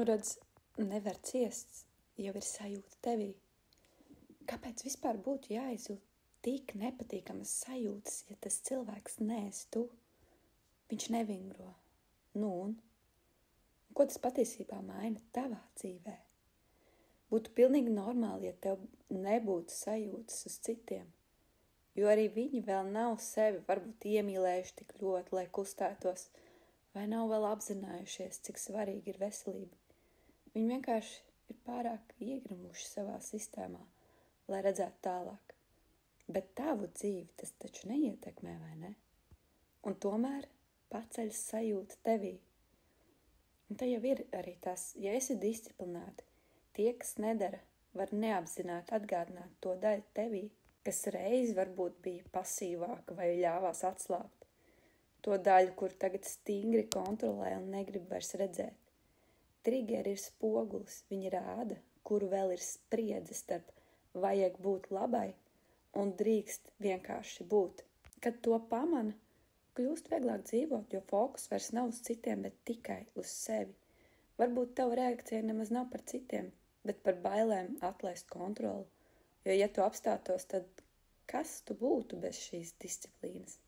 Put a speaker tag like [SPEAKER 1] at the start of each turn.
[SPEAKER 1] redz, nevar ciest, jau ir sajūta tevī. Kāpēc vispār būtu jāizjūt tik nepatīkamas sajūtas, ja tas cilvēks neesi tu? Viņš nevingro. Nu un? Ko tas patiesībā maina tavā dzīvē? Būtu pilnīgi normāli, ja tev nebūtu sajūtas uz citiem, jo arī viņi vēl nav sevi varbūt iemīlējuši tik ļoti, lai kustētos, vai nav vēl apzinājušies, cik svarīgi ir veselība. Viņi vienkārši ir pārāk iegrimuši savā sistēmā, lai redzētu tālāk. Bet tavu dzīvi tas taču neietekmē, vai ne? Un tomēr paceļas sajūta tevī. Un te jau ir arī tas, ja esi disciplinēti, tie, kas nedara, var neapzināti atgādināt to daļu tevī, kas reiz varbūt bija pasīvāka vai ļāvās atslābt. To daļu, kur tagad stingri kontrolē un negrib vairs redzēt. Triggeri ir spogulis, viņi rāda, kuru vēl ir spriedze starp vajag būt labai un drīkst vienkārši būt. Kad to pamana, kļūst vieglāk dzīvot, jo fokus vairs nav uz citiem, bet tikai uz sevi. Varbūt tava reakcija nemaz nav par citiem, bet par bailēm atlaist kontroli. Jo, ja tu apstātos, tad kas tu būtu bez šīs disciplīnas?